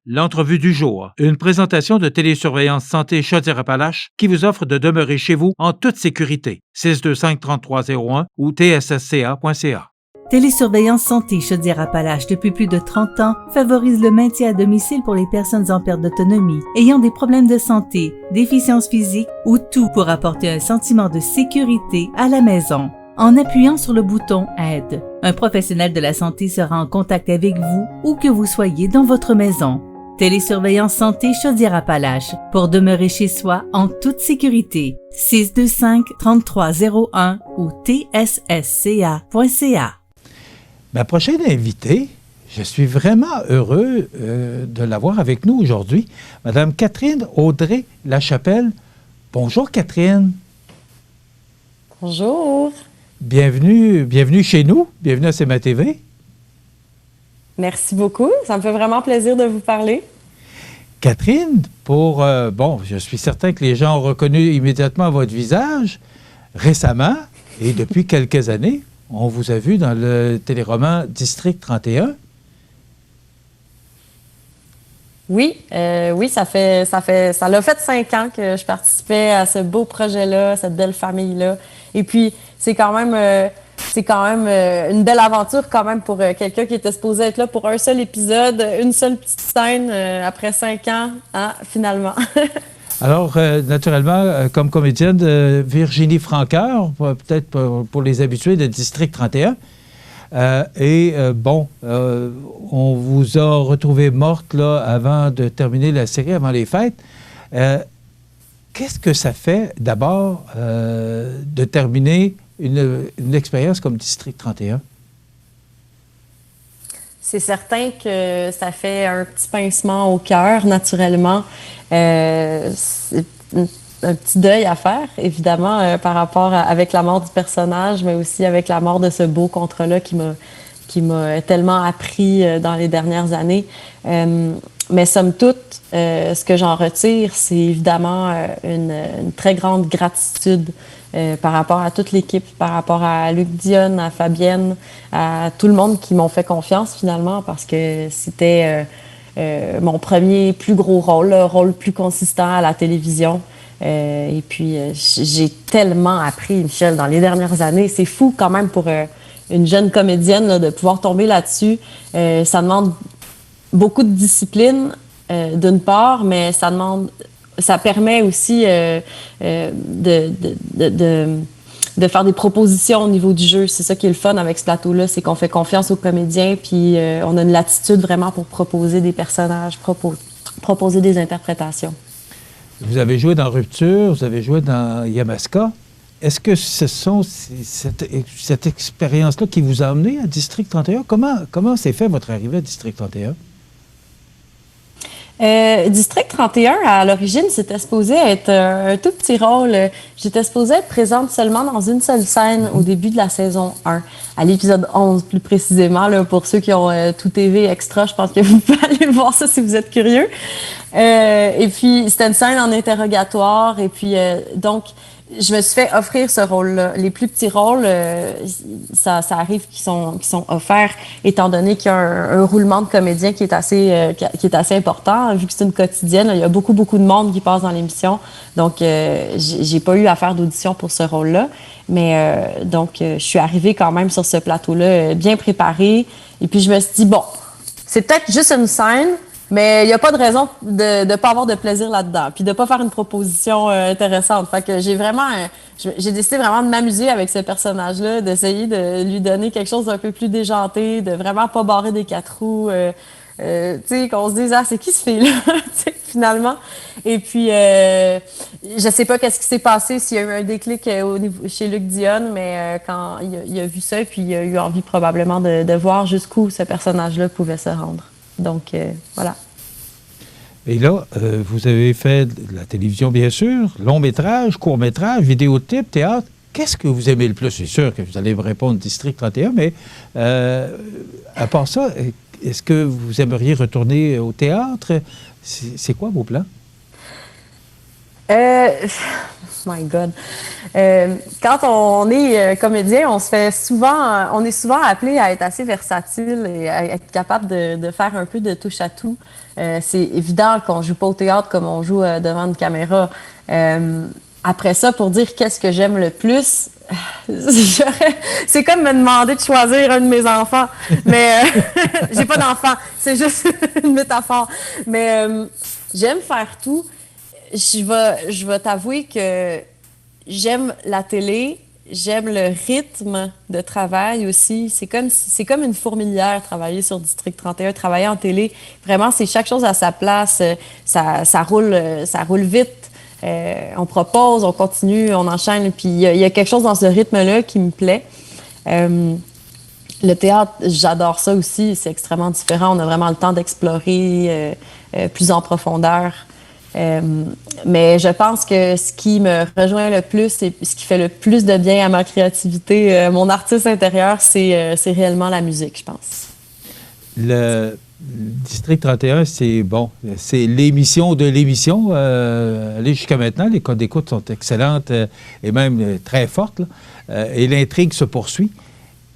L'entrevue du jour, une présentation de Télésurveillance Santé Chaudière-Appalaches qui vous offre de demeurer chez vous en toute sécurité. 625-3301 ou tssca.ca. Télésurveillance Santé Chaudière-Appalaches depuis plus de 30 ans favorise le maintien à domicile pour les personnes en perte d'autonomie, ayant des problèmes de santé, déficience physique ou tout pour apporter un sentiment de sécurité à la maison. En appuyant sur le bouton « Aide », un professionnel de la santé sera en contact avec vous où que vous soyez dans votre maison. Télésurveillance Santé Chaudière-Appalaches pour demeurer chez soi en toute sécurité. 625-3301 ou tssca.ca. Ma prochaine invitée, je suis vraiment heureux de l'avoir avec nous aujourd'hui, Madame Catherine Audrey-Lachapelle. Bonjour Catherine. Bonjour. Bienvenue chez nous, bienvenue à CMA TV. Merci beaucoup, ça me fait vraiment plaisir de vous parler. Catherine, je suis certain que les gens ont reconnu immédiatement votre visage. Récemment, et depuis quelques années, on vous a vu dans le téléroman District 31. Oui, ça l'a fait 5 ans que je participais à ce beau projet-là, cette belle famille-là. Et puis, c'est quand même une belle aventure quand même pour quelqu'un qui était supposé être là pour un seul épisode, une seule petite scène après 5 ans, hein, finalement. Alors, naturellement, comme comédienne, Virginie Francoeur, peut-être pour les habitués de District 31. On vous a retrouvé morte là, avant de terminer la série, avant les fêtes. Qu'est-ce que ça fait, d'abord, de terminer une expérience comme District 31? C'est certain que ça fait un petit pincement au cœur, naturellement. C'est un petit deuil à faire, évidemment, par rapport avec la mort du personnage, mais aussi avec la mort de ce beau contrat-là qui m'a tellement appris dans les dernières années. Mais somme toute, ce que j'en retire, c'est évidemment une très grande gratitude par rapport à toute l'équipe, par rapport à Luc Dionne, à Fabienne, à tout le monde qui m'ont fait confiance finalement, parce que c'était mon premier plus gros rôle, le rôle plus consistant à la télévision. Et puis, j'ai tellement appris, Michel, dans les dernières années. C'est fou quand même pour une jeune comédienne là, de pouvoir tomber là-dessus. Ça demande beaucoup de discipline, d'une part, mais ça permet aussi de faire des propositions au niveau du jeu. C'est ça qui est le fun avec ce plateau-là, c'est qu'on fait confiance aux comédiens, puis on a une latitude vraiment pour proposer des personnages, proposer des interprétations. Vous avez joué dans Rupture, vous avez joué dans Yamaska. Est-ce que ce sont cette expérience-là qui vous a amené à District 31? Comment s'est fait votre arrivée à District 31? District 31, à l'origine, c'était supposé être un tout petit rôle. J'étais supposée être présente seulement dans une seule scène au début de la saison 1, à l'épisode 11 plus précisément. Là, pour ceux qui ont Tout TV Extra, je pense que vous pouvez aller voir ça si vous êtes curieux. Et puis, c'était une scène en interrogatoire. Et puis, donc, je me suis fait offrir ce rôle-là. Les plus petits rôles, ça arrive qui sont offerts, étant donné qu'il y a un roulement de comédiens qui est assez important. Vu que c'est une quotidienne, il y a beaucoup de monde qui passe dans l'émission. Donc, j'ai pas eu à faire d'audition pour ce rôle-là. Mais donc, je suis arrivée quand même sur ce plateau-là bien préparée. Et puis, je me suis dit, bon, c'est peut-être juste une scène, mais il n'y a pas de raison de ne pas avoir de plaisir là-dedans, puis de ne pas faire une proposition intéressante. Fait que j'ai décidé vraiment de m'amuser avec ce personnage-là, d'essayer de lui donner quelque chose d'un peu plus déjanté, de vraiment pas barrer des 4 roues, tu sais, qu'on se dise, ah, c'est qui ce fille-là, finalement. Et puis, je sais pas qu'est-ce qui s'est passé, s'il y a eu un déclic chez Luc Dionne, mais quand il a vu ça, puis il a eu envie probablement de voir jusqu'où ce personnage-là pouvait se rendre. Donc, voilà. Et là, vous avez fait de la télévision, bien sûr, long-métrage, court-métrage, vidéotype, théâtre. Qu'est-ce que vous aimez le plus? C'est sûr que vous allez me répondre District 31, mais à part ça, est-ce que vous aimeriez retourner au théâtre? C'est quoi vos plans? Euh, My God. Quand on est comédien, on est souvent appelé à être assez versatile et à être capable de faire un peu de touche à tout. C'est évident qu'on joue pas au théâtre comme on joue devant une caméra. Après ça, pour dire qu'est-ce que j'aime le plus, c'est comme me demander de choisir un de mes enfants. Mais j'ai pas d'enfant, c'est juste une métaphore. Mais j'aime faire tout. Je vais t'avouer que j'aime la télé, j'aime le rythme de travail aussi. C'est comme une fourmilière, travailler sur District 31, travailler en télé. Vraiment, c'est chaque chose à sa place. Ça roule vite. On propose, on continue, on enchaîne. Puis il y a quelque chose dans ce rythme-là qui me plaît. Le théâtre, j'adore ça aussi. C'est extrêmement différent. On a vraiment le temps d'explorer plus en profondeur. Mais je pense que ce qui me rejoint le plus et ce qui fait le plus de bien à ma créativité, mon artiste intérieur, c'est réellement la musique, je pense. Le District 31, c'est l'émission de l'émission. Allez jusqu'à maintenant, les codes d'écoute sont excellentes et même très fortes. Et l'intrigue se poursuit.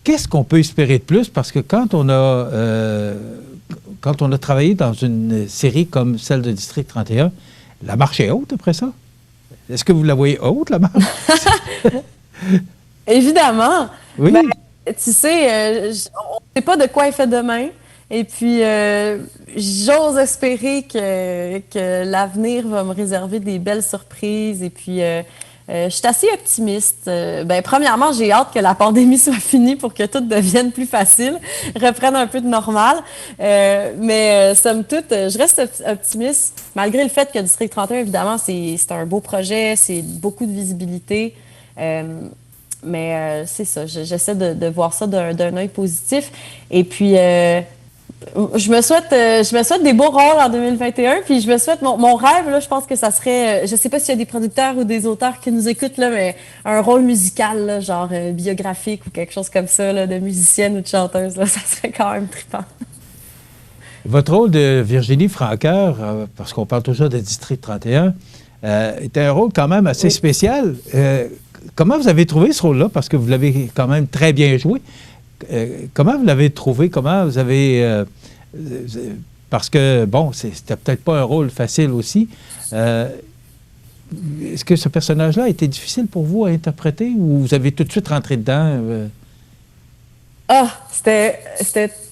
Qu'est-ce qu'on peut espérer de plus? Parce que quand on a travaillé dans une série comme celle de District 31, la marche est haute après ça. Est-ce que vous la voyez haute, la marche? Évidemment. Oui. Ben, tu sais, on ne sait pas de quoi est fait demain. Et puis, j'ose espérer que l'avenir va me réserver des belles surprises. Et puis, je suis assez optimiste. Premièrement, j'ai hâte que la pandémie soit finie pour que tout devienne plus facile, reprenne un peu de normal. Mais somme toute, je reste optimiste, malgré le fait que District 31, évidemment, c'est un beau projet, c'est beaucoup de visibilité. Mais c'est ça, j'essaie de voir ça d'un œil positif. Et puis, je me souhaite des beaux rôles en 2021, puis je me souhaite mon rêve, là, je pense que ça serait, je sais pas s'il y a des producteurs ou des auteurs qui nous écoutent, là, mais un rôle musical, là, genre biographique ou quelque chose comme ça, là, de musicienne ou de chanteuse, là, ça serait quand même trippant. Votre rôle de Virginie Francoeur, parce qu'on parle toujours de District 31, était un rôle quand même assez spécial. Comment vous avez trouvé ce rôle-là? Parce que vous l'avez quand même très bien joué. Comment vous l'avez trouvé? Comment vous avez... parce que, bon, c'était peut-être pas un rôle facile aussi. Est-ce que ce personnage-là a été difficile pour vous à interpréter ou vous avez tout de suite rentré dedans? C'était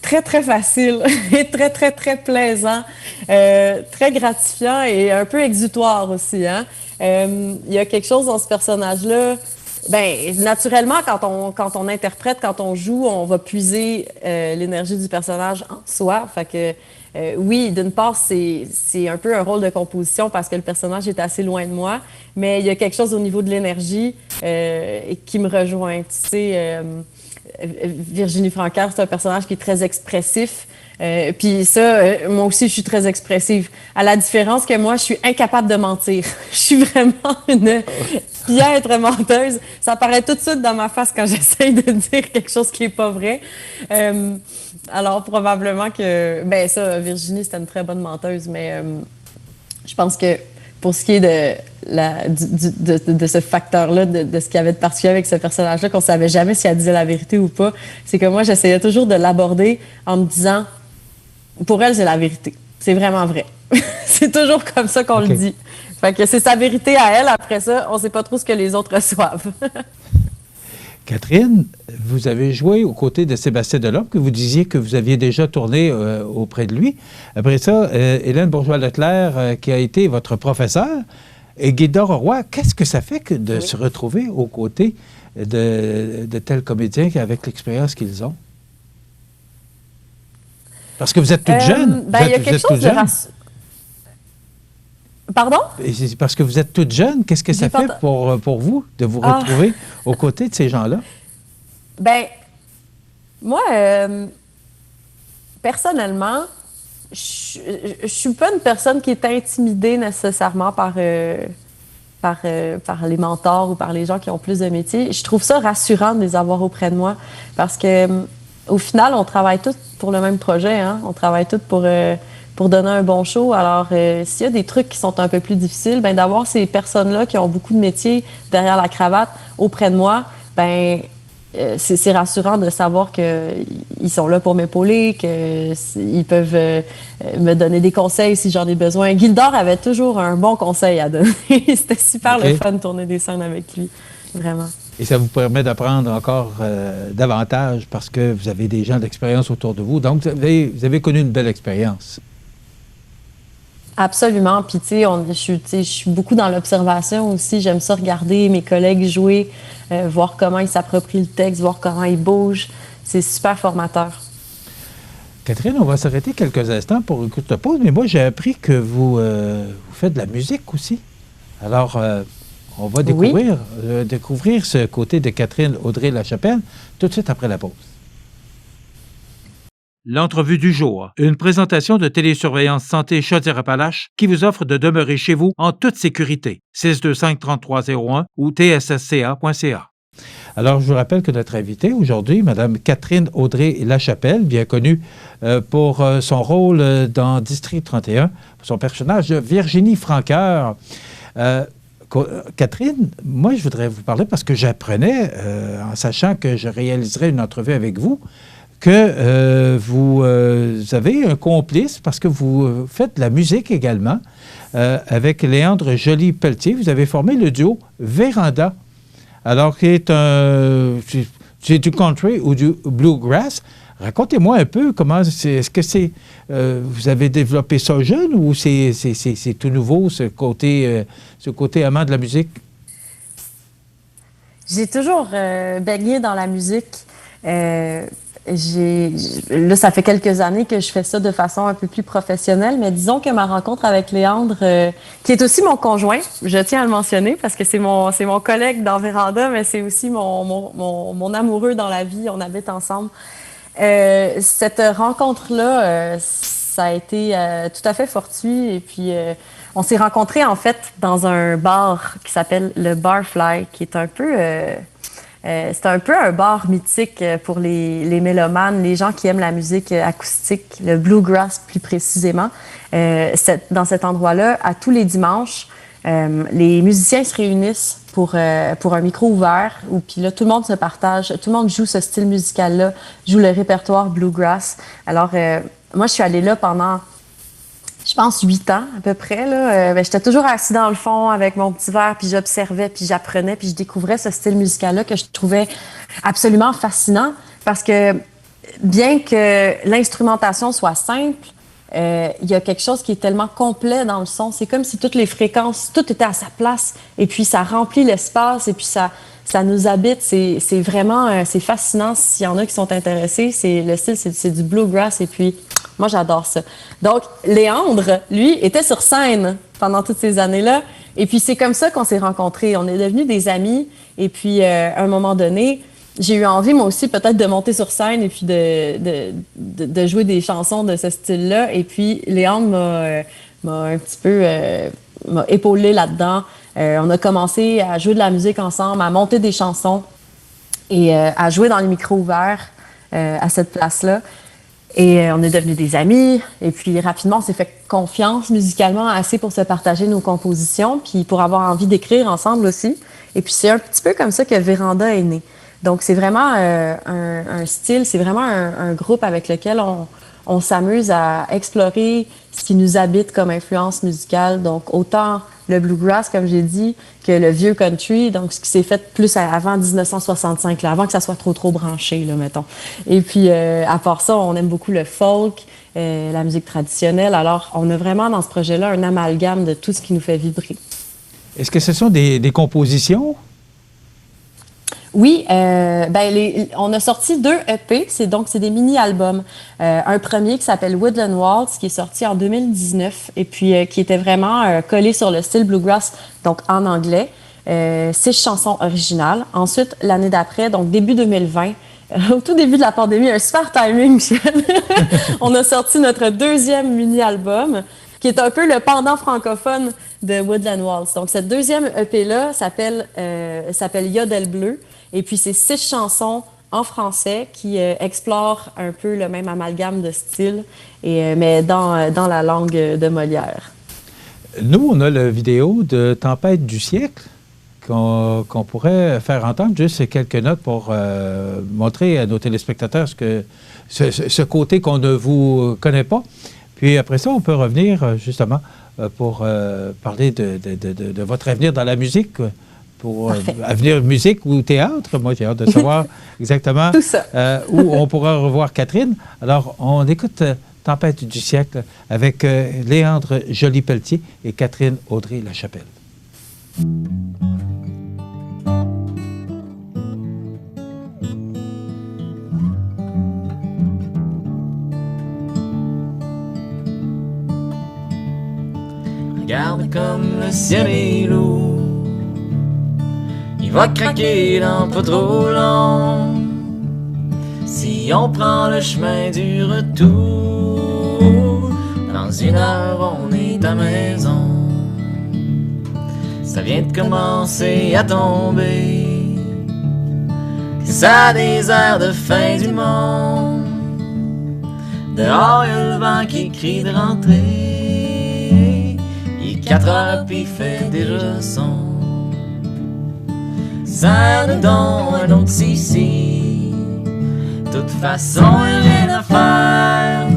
très, très facile et très, très, très plaisant, très gratifiant et un peu exutoire aussi, hein? Il y a quelque chose dans ce personnage-là. Ben, naturellement, quand on interprète, quand on joue, on va puiser l'énergie du personnage en soi. Fait que, oui, d'une part, c'est un peu un rôle de composition parce que le personnage est assez loin de moi, mais il y a quelque chose au niveau de l'énergie qui me rejoint. Tu sais, Virginie Francoeur, c'est un personnage qui est très expressif. Puis ça, moi aussi, je suis très expressive. À la différence que moi, je suis incapable de mentir. Je suis vraiment une piètre menteuse. Ça paraît tout de suite dans ma face quand j'essaye de dire quelque chose qui est pas vrai. Alors, probablement que... Ben ça, Virginie, c'était une très bonne menteuse, mais je pense que pour ce qui est de ce facteur-là, de ce qu'il y avait de particulier avec ce personnage-là, qu'on savait jamais si elle disait la vérité ou pas, c'est que moi, j'essayais toujours de l'aborder en me disant... Pour elle, c'est la vérité. C'est vraiment vrai. C'est toujours comme ça qu'on le dit. Fait que c'est sa vérité à elle. Après ça, on ne sait pas trop ce que les autres reçoivent. Catherine, vous avez joué aux côtés de Sébastien Delorme, que vous disiez que vous aviez déjà tourné auprès de lui. Après ça, Hélène Bourgeois-Leclerc, qui a été votre professeure, et Guilda Roy, qu'est-ce que ça fait que de se retrouver aux côtés de tels comédiens avec l'expérience qu'ils ont? Parce que vous êtes toute jeune. Il y a quelque chose de Pardon? C'est parce que vous êtes toute jeune. Qu'est-ce que ça fait pour vous de vous retrouver aux côtés de ces gens-là? Ben, moi, personnellement, je suis pas une personne qui est intimidée nécessairement par les mentors ou par les gens qui ont plus de métiers. Je trouve ça rassurant de les avoir auprès de moi parce que au final, on travaille tous pour le même projet. Hein? On travaille tous pour pour donner un bon show. Alors, s'il y a des trucs qui sont un peu plus difficiles, ben d'avoir ces personnes-là qui ont beaucoup de métiers derrière la cravate auprès de moi, ben c'est rassurant de savoir qu'ils sont là pour m'épauler, qu'ils peuvent me donner des conseils si j'en ai besoin. Gildor avait toujours un bon conseil à donner. C'était super le fun de tourner des scènes avec lui, vraiment. Et ça vous permet d'apprendre encore davantage parce que vous avez des gens d'expérience autour de vous. Donc, vous avez connu une belle expérience. Absolument. Puis, tu sais, je suis beaucoup dans l'observation aussi. J'aime ça regarder mes collègues jouer, voir comment ils s'approprient le texte, voir comment ils bougent. C'est super formateur. Catherine, on va s'arrêter quelques instants pour une courte pause, mais moi, j'ai appris que vous faites de la musique aussi. Alors, on va découvrir ce côté de Catherine Audrey-Lachapelle tout de suite après la pause. L'entrevue du jour, une présentation de Télésurveillance Santé Chaudière-Appalaches qui vous offre de demeurer chez vous en toute sécurité. 625-3301 ou tssca.ca. Alors, je vous rappelle que notre invitée aujourd'hui, Mme Catherine Audrey-Lachapelle, bien connue pour son rôle dans District 31, pour son personnage de Virginie Francoeur. Catherine, moi, je voudrais vous parler parce que j'apprenais, en sachant que je réaliserais une entrevue avec vous, que vous avez un complice parce que vous faites de la musique également avec Léandre Joly-Pelletier. Vous avez formé le duo Véranda, alors qui est c'est du country ou du bluegrass. Racontez-moi un peu comment est-ce que c'est vous avez développé ça jeune ou c'est tout nouveau ce côté amant de la musique? J'ai toujours baigné dans la musique. Là, ça fait quelques années que je fais ça de façon un peu plus professionnelle, mais disons que ma rencontre avec Léandre, qui est aussi mon conjoint, je tiens à le mentionner parce que c'est mon collègue dans Véranda, mais c'est aussi mon amoureux dans la vie, on habite ensemble. Cette rencontre-là, ça a été tout à fait fortuit et puis on s'est rencontrés en fait dans un bar qui s'appelle le Barfly, qui est un peu... c'est un peu un bar mythique pour les mélomanes, les gens qui aiment la musique acoustique, le bluegrass plus précisément. Dans cet endroit-là, à tous les dimanches, les musiciens se réunissent pour un micro ouvert où puis là tout le monde se partage, tout le monde joue ce style musical-là, joue le répertoire bluegrass. Alors moi je suis allée là pendant je pense 8 ans à peu près là. J'étais toujours assise dans le fond avec mon petit verre puis j'observais puis j'apprenais puis je découvrais ce style musical-là que je trouvais absolument fascinant parce que bien que l'instrumentation soit simple, il y a quelque chose qui est tellement complet dans le son. C'est comme si toutes les fréquences, tout était à sa place et puis ça remplit l'espace et puis ça nous habite. C'est vraiment c'est fascinant s'il y en a qui sont intéressés. Le style, c'est du bluegrass et puis moi, j'adore ça. Donc, Léandre, lui, était sur scène pendant toutes ces années-là. Et puis, c'est comme ça qu'on s'est rencontrés. On est devenus des amis. Et puis, à un moment donné, j'ai eu envie, moi aussi, peut-être de monter sur scène et puis de jouer des chansons de ce style-là. Et puis, Léandre m'a un petit peu m'a épaulé là-dedans. On a commencé à jouer de la musique ensemble, à monter des chansons et à jouer dans les micros ouverts à cette place-là. Et on est devenus des amis. Et puis, rapidement, on s'est fait confiance musicalement assez pour se partager nos compositions, puis pour avoir envie d'écrire ensemble aussi. Et puis, c'est un petit peu comme ça que Véranda est née. Donc, c'est vraiment un style, c'est vraiment un groupe avec lequel on s'amuse à explorer ce qui nous habite comme influence musicale. Donc, autant le bluegrass, comme j'ai dit, que le vieux country, donc ce qui s'est fait plus avant 1965, là, avant que ça soit trop branché, là, mettons. Et puis, à part ça, on aime beaucoup le folk, la musique traditionnelle. Alors, on a vraiment dans ce projet-là un amalgame de tout ce qui nous fait vibrer. Est-ce que ce sont des compositions? Oui, on a sorti 2 EP, c'est des mini-albums. Un premier qui s'appelle Woodland Waltz, qui est sorti en 2019 et puis qui était vraiment collé sur le style bluegrass, donc en anglais. 6 chansons originales. Ensuite, l'année d'après, donc début 2020, au tout début de la pandémie, un super timing, Michel. On a sorti notre 2e mini-album, qui est un peu le pendant francophone de Woodland Waltz. Donc, cette 2e EP-là s'appelle Yodel Bleu. Et puis, c'est 6 chansons en français qui explore un peu le même amalgame de styles, mais dans la langue de Molière. Nous, on a la vidéo de Tempête du siècle qu'on pourrait faire entendre, juste quelques notes pour montrer à nos téléspectateurs ce côté qu'on ne vous connaît pas. Puis après ça, on peut revenir justement pour parler de votre avenir dans la musique, pour avenir musique ou théâtre. Moi, j'ai hâte de savoir exactement où on pourra revoir Catherine. Alors, on écoute Tempête du siècle avec Léandre Joly-Pelletier et Catherine Audrey-Lachapelle. Regarde comme le ciel est lourd, il va craquer dans pas trop long. Si on prend le chemin du retour, dans 1 heure on est à maison. Ça vient de commencer à tomber, que ça a des airs de fin du monde. Dehors y'a le vent qui crie de rentrer, 4 heures pis fait déjà son. Ça nous donne un autre ici. De toute façon y'a rien à faire,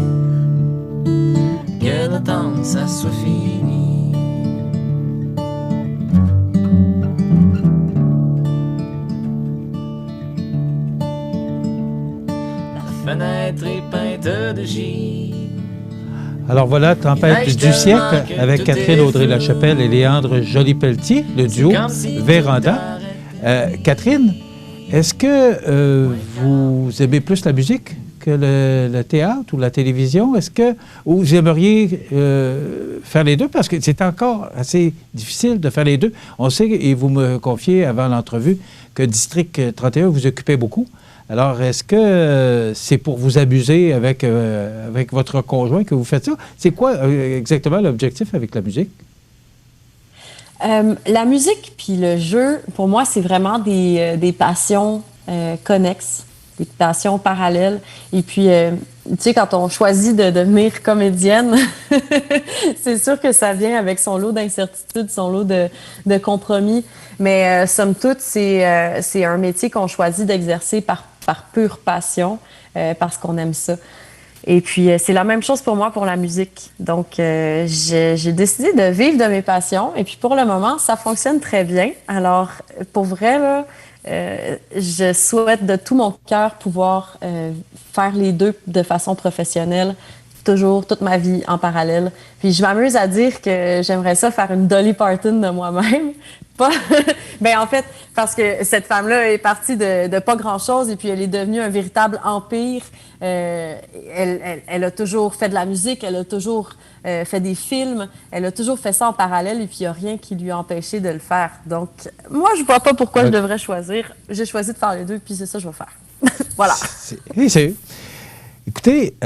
que d'attendre ça soit fini. La fenêtre est peinte de givre. Alors voilà, Tempête du siècle avec Catherine Audrey-Lachapelle et Léandre Joly-Pelletier, le duo Véranda. Catherine, est-ce que vous aimez plus la musique que le théâtre ou la télévision? Est-ce que vous aimeriez faire les deux? Parce que c'est encore assez difficile de faire les deux. On sait, et vous me confiez avant l'entrevue, que District 31 vous occupez beaucoup. Alors, est-ce que c'est pour vous amuser avec votre conjoint que vous faites ça? C'est quoi exactement l'objectif avec la musique? La musique puis le jeu, pour moi, c'est vraiment des passions connexes, des passions parallèles. Et puis, tu sais, quand on choisit de devenir comédienne, c'est sûr que ça vient avec son lot d'incertitudes, son lot de compromis. Mais somme toute, c'est un métier qu'on choisit d'exercer par pure passion, parce qu'on aime ça. Et puis, c'est la même chose pour moi pour la musique. Donc, j'ai décidé de vivre de mes passions. Et puis, pour le moment, ça fonctionne très bien. Alors, pour vrai, là, je souhaite de tout mon cœur pouvoir faire les deux de façon professionnelle, toujours, toute ma vie en parallèle. Puis, je m'amuse à dire que j'aimerais ça faire une Dolly Parton de moi-même. Ben en fait, parce que cette femme-là est partie de pas grand-chose et puis elle est devenue un véritable empire. Elle a toujours fait de la musique, elle a toujours fait des films, elle a toujours fait ça en parallèle et puis il n'y a rien qui lui a empêché de le faire. Donc, moi, je vois pas pourquoi je devrais choisir. J'ai choisi de faire les deux puis c'est ça que je vais faire. Voilà. Écoutez,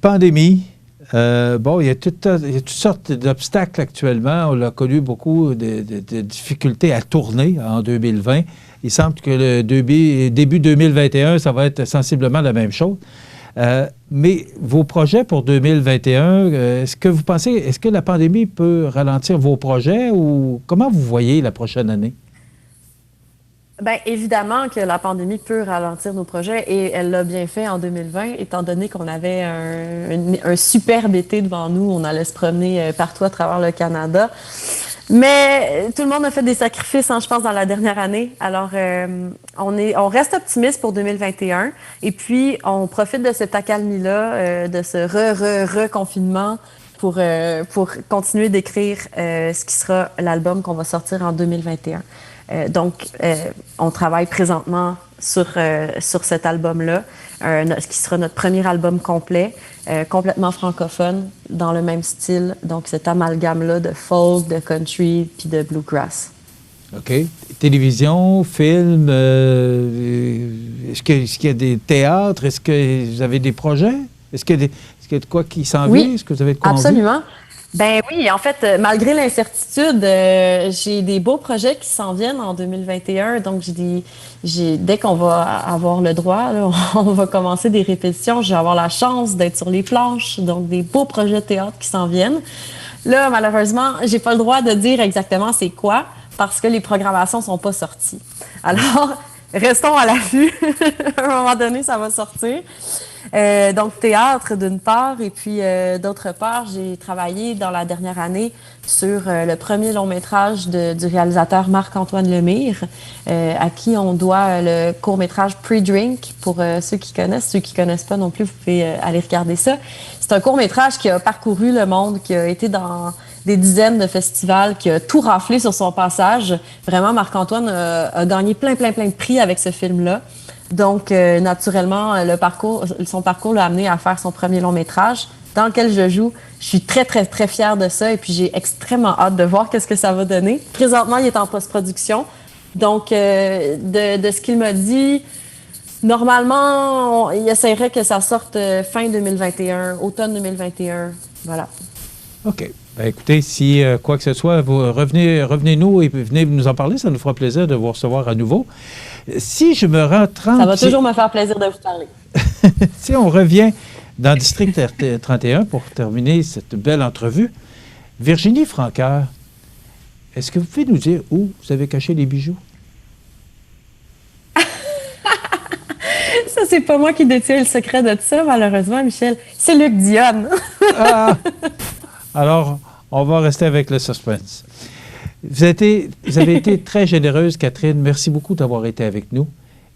pandémie. Bon, il y a toutes sortes d'obstacles actuellement. On a connu beaucoup de difficultés à tourner en 2020. Il semble que le début 2021, ça va être sensiblement la même chose. Mais vos projets pour 2021, est-ce que vous pensez, est-ce que la pandémie peut ralentir vos projets ou comment vous voyez la prochaine année? Bien, évidemment que la pandémie peut ralentir nos projets et elle l'a bien fait en 2020, étant donné qu'on avait un superbe été devant nous. On allait se promener partout à travers le Canada. Mais tout le monde a fait des sacrifices, hein, je pense, dans la dernière année. Alors, on reste optimiste pour 2021 et puis on profite de cette accalmie-là, de ce reconfinement pour continuer d'écrire ce qui sera l'album qu'on va sortir en 2021. Donc, on travaille présentement sur cet album-là, qui sera notre premier album complet, complètement francophone, dans le même style. Donc, cet amalgame-là de folk, de country, puis de bluegrass. OK. Télévision, film, est-ce qu'il y a des théâtres? Est-ce que vous avez des projets? Est-ce qu'il y a de quoi qui s'en Oui, vient? Est-ce que vous avez de quoi en vue? absolument. Ben oui, en fait, malgré l'incertitude, j'ai des beaux projets qui s'en viennent en 2021. Donc, dès qu'on va avoir le droit, là, on va commencer des répétitions. Je vais avoir la chance d'être sur les planches. Donc, des beaux projets de théâtre qui s'en viennent. Là, malheureusement, j'ai pas le droit de dire exactement c'est quoi parce que les programmations sont pas sorties. Alors, restons à l'affût. À un moment donné, ça va sortir. Donc, théâtre d'une part, et puis d'autre part, j'ai travaillé dans la dernière année sur le premier long-métrage du réalisateur Marc-Antoine Lemire, à qui on doit le court-métrage Pre-Drink, pour ceux qui connaissent pas non plus, vous pouvez aller regarder ça. C'est un court-métrage qui a parcouru le monde, qui a été dans des dizaines de festivals, qui a tout raflé sur son passage. Vraiment, Marc-Antoine a gagné plein de prix avec ce film-là. Donc, naturellement, son parcours l'a amené à faire son premier long-métrage dans lequel je joue. Je suis très fière de ça et puis j'ai extrêmement hâte de voir qu'est-ce que ça va donner. Présentement, il est en post-production. Donc, de ce qu'il m'a dit, normalement, il essaierait que ça sorte fin 2021, automne 2021. Voilà. OK. Ben, écoutez, si quoi que ce soit, vous revenez-nous et venez nous en parler. Ça nous fera plaisir de vous recevoir à nouveau. Si je me rends 30... Ça va toujours me faire plaisir de vous parler. Si on revient dans District 31 pour terminer cette belle entrevue, Virginie Francoeur, est-ce que vous pouvez nous dire où vous avez caché les bijoux? Ça, c'est pas moi qui détiens le secret de ça, malheureusement, Michel. C'est Luc Dionne. Ah! Alors, on va rester avec le suspense. Vous avez été très généreuse, Catherine. Merci beaucoup d'avoir été avec nous.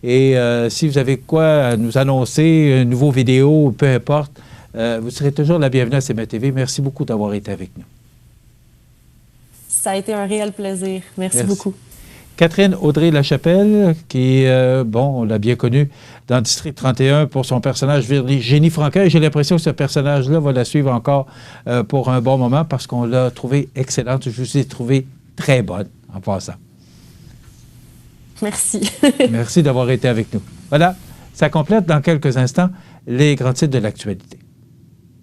Et si vous avez quoi à nous annoncer, une nouvelle vidéo, peu importe, vous serez toujours la bienvenue à CMA-TV. Merci beaucoup d'avoir été avec nous. Ça a été un réel plaisir. Merci beaucoup. Catherine Audrey-Lachapelle, qui, on l'a bien connue dans District 31 pour son personnage Virginie Francoeur. J'ai l'impression que ce personnage-là va la suivre encore pour un bon moment parce qu'on l'a trouvée excellente. Je vous ai trouvée très bonne en passant. Merci. Merci d'avoir été avec nous. Voilà, ça complète dans quelques instants les grands titres de l'actualité.